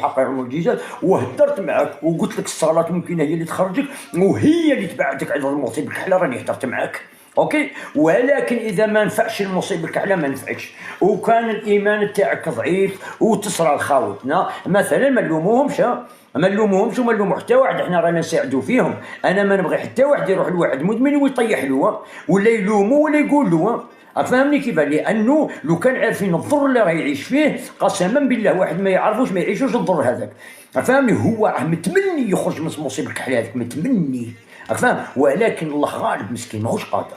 حقق المعجزات وهدرت معك وقلت لك الصلاه ممكن هي اللي تخرجك وهي اللي تبعدك على المصيبه الكحله، راني هدرت معك اوكي. ولكن اذا ما نفعش المصيبه الكحله ما نفعكش وكان الايمان تاعك ضعيف وتصرى لخاوتنا مثلا ما نلوموهمش ما نلوموهمش وما نلومو حتى واحد، احنا رانا نساعدوا فيهم. انا ما نبغي حتى واحد يروح لواحد مدمن ويطيح له ولا يلومه ولا يقول له، فهمني كيف؟ لانه لو كان عارفين الضر اللي راه يعيش فيه قسما بالله واحد ما يعرفوش ما يعيشوش الضر هذاك، فهمني. هو راه متمني يخرج من المصيبه الكحله هذيك، متمني، فاهم؟ ولكن الله غالب مسكين ماهوش قادر،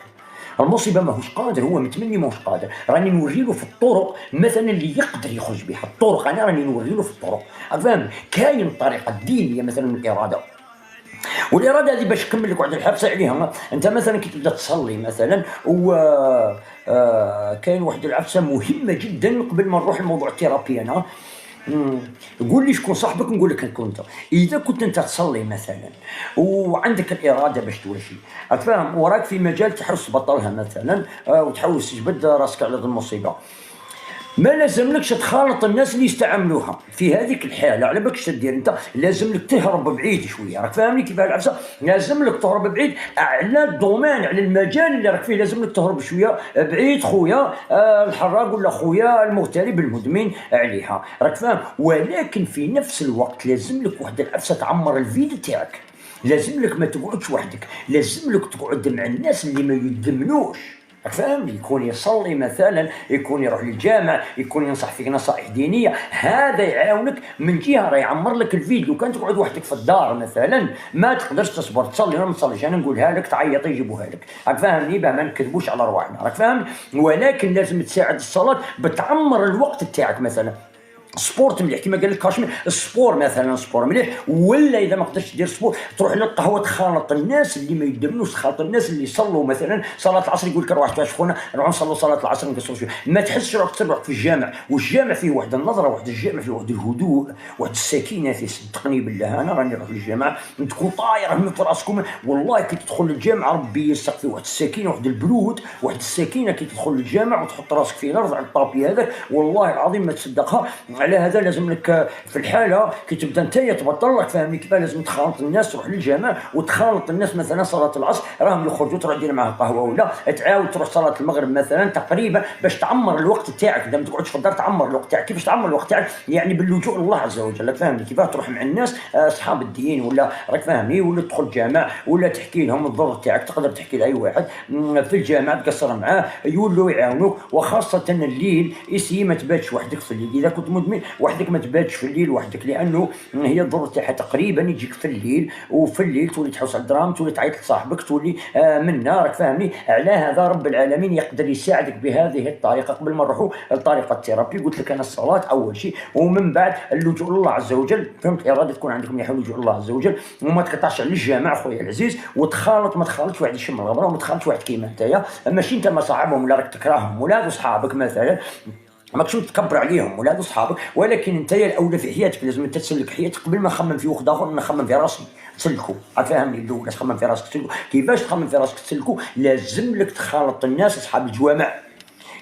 المصيبه ماهوش قادر، هو متمني ماهوش قادر. راني نوريله في الطرق مثلا اللي يقدر يخرج بها، الطرق انا راني نوريله في الطرق، فاهم؟ كاين الطريقه الدينيه مثلا الاراده، والاراده هذه باش نكمل لك واحد الحبسه عليها. انت مثلا كي تبدا تصلي مثلا و كاين واحد العفسه مهمه جدا قبل ما نروح لموضوع الثيرابي. انا قول لي شكون صاحبك نقول لك انت. اذا كنت انت تصلي مثلا وعندك الاراده باش تواشي، فاهم، وراك في مجال تحرس بطلها مثلا وتحوس تجبد راسك على المصيبه، ما لازملكش تخالط الناس اللي يستعملوها في هذيك الحاله. على بالك تدير انت؟ لازم لك تهرب بعيد شويه، راك فاهمني كيف العفسه؟ لازم لك تهرب بعيد على الدومين، على المجال اللي راك فيه، لازم لك تهرب شويه بعيد خويا الحراق ولا خويا المغترب المدمن عليها، راك فاهم؟ ولكن في نفس الوقت لازم لك واحد العفسه تعمر الفيد تاعك، لازم لك ما تقعدش وحدك، لازم لك تقعد مع الناس اللي ما يدمنوش، فهمني؟ يكون يصلي مثلا، يكون يروح للجامع، يكون ينصح فيك نصائح دينيه، هذا يعاونك من جهه راه يعمر لك الفيديو. كان تقعد وحدك في الدار مثلا ما تقدرش تصبر تصلي ولا ما تصليش، انا نقولها لك تعيط يجيبوها لك، راك فاهمني؟ باه ما نكذبوش على رواحنا، راك فاهم؟ ولكن لازم تساعد الصلاه بتعمر الوقت تاعك. مثلا سبورت مليح كما قال لك كاشمير، السبور مثلا سبور مليح، ولا اذا ما قدرتش دير سبور تروح للقهوه تخالط الناس اللي ما يدمنوش، تخالط الناس اللي يصلوا مثلا صلاه العصر، يقول لك روح خونا نروحوا نصلوا صلاه العصر نقصروا شويه، ما تحسش روحك تروح في الجامع، والجامع فيه واحد النظره، واحد الجامع فيه واحد الهدوء، واحد السكينه فيه. صدقني بالله انا راني نروح للجامع تكون طايره من راسكم والله، كي تدخل للجامع ربي يسق فيه واحد السكينه، واحد البرود، واحد السكينه كي تدخل للجامع وتحط راسك في الارض على الطابي هذاك، والله العظيم ما تصدقها. على هذا لازم لك في الحاله كي تبدا انت تبطل لك، فهمني كيف؟ لازم تخالط الناس، تروح للجامع وتخالط الناس. مثلا صلاه العصر راهم يخرجوا تروح دير معاه قهوه، ولا تعاود تروح صلاه المغرب مثلا تقريبا باش تعمر الوقت تاعك. اذا ما تقعدش في الدار تعمر الوقت تاعك. كيفاش تعمر الوقت تاعك؟ يعني باللجوء لله عز وجل، فهمني كيف؟ تروح مع الناس اصحاب الدين، ولا راك فاهمني، ولا تدخل جامع ولا تحكي لهم الضر تاعك، تقدر تحكي لاي واحد في الجامع تقصر معاه يولوا يعاونوك. وخاصه الليل اسي ما تباتش وحدك في الليل، اذا كنت مدمن وحدك ما تباتش في الليل وحدك، لانه هي الضر تاعها تقريبا يجيك في الليل، وفي الليل تولي تحوس على الدراهم، تولي تعيط لصاحبك، تولي من نارك، فاهمني؟ على هذا رب العالمين يقدر يساعدك بهذه الطريقه. قبل ما نروحوا لطريقه الثيرابي قلت لك انا الصلاه اول شيء، ومن بعد اللجوء لله عز وجل، فهمت؟ اراده تكون عندك مليحه اللجوء لله عز وجل، وما تقطعش على الجامع خويا العزيز، وتخالط ما تخالطش واحد يشم الغبره، وما تخالطش واحد كيما نتايا، ماشي انت ما صاحبهم ولا راك تكرههم، ولاد صحابك مثلا ماكش تكبر عليهم ولاد صحابك، ولكن انت الاولى في حياتك، لازم انت تسلك حياتك قبل ما نخمم في واحد اخر، نخمم في راسي تسلكوا، فاهمني؟ الاولى تخمم في راسك تسلكوا. كيفاش تخمم في راسك تسلكوا؟ لازم لك تخالط الناس اصحاب الجوامع.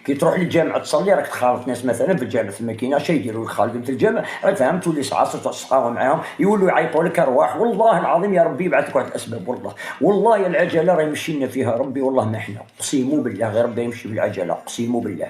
كي تروح للجامع تصلي راك تخالط ناس مثلا في الجامع في الماكينه شي يديروا خالدين في الجامع، راك فاهم؟ تولي صعاصه تصحاو معاهم يولوا يعيطوا لك ارواح. والله العظيم يا ربي يبعث لك واحد الاسباب، والله يا العجله راه يمشي لنا فيها ربي، والله ما احنا، اقسموا بالله غير ربي يمشي بالعجله، اقسموا بالله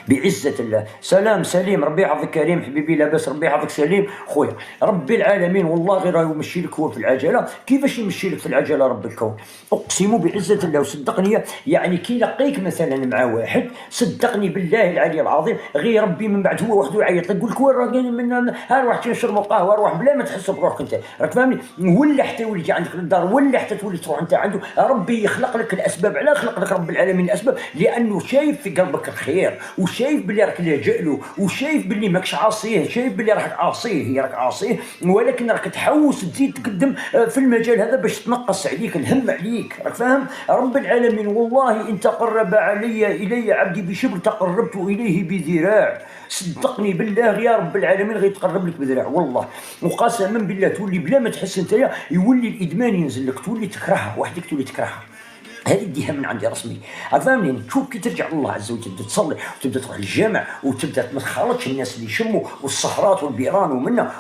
بعزة الله. سلام سليم، ربي يحفظك كريم حبيبي، لاباس؟ ربي يحفظك سليم خويا، ربي العالمين والله غير يمشي لك هو في العجله. كيفاش يمشي لك في العجله رب الكون؟ اقسم بعزة الله وصدقني، يعني كي لقيك مثلا مع واحد صدقني بالله العلي العظيم غير ربي من بعد هو وحده يعيط لك يقول لك وين راكي من ها روح تشربوا قهوه، روح بلا ما تحس بروحك انت، راك فاهمني؟ ولا حتى يولي عندك للدار، ولا حتى تولي تروح انت عنده، ربي يخلق لك الاسباب. علاه خلق لك رب العالمين الاسباب؟ لانه شايف في قلبك الخير، شايف باللي راك لاجئ له، وشايف باللي ماكش عاصيه، شايف باللي راك عاصيه، هي راك عاصيه، ولكن راك تحوس تزيد تقدم في المجال هذا باش تنقص عليك الهم عليك، راك فاهم؟ رب العالمين والله ان تقرب الي عبدي بشبر تقربت اليه بذراع. صدقني بالله يا رب العالمين غيتقرب لك بذراع والله، وقسما بالله تولي بلا ما تحس انت يولي الادمان ينزل لك، تولي تكرهها وحدك، تولي تكرهها. هذه ديها من عندي رسمي، فاهمني؟ تشوف كي ترجع لله عز وجل تبدا تصلي وتبدا تروح للجامع وتبدا ما تخالطش الناس اللي يشموا والصهرات والبيران ومنا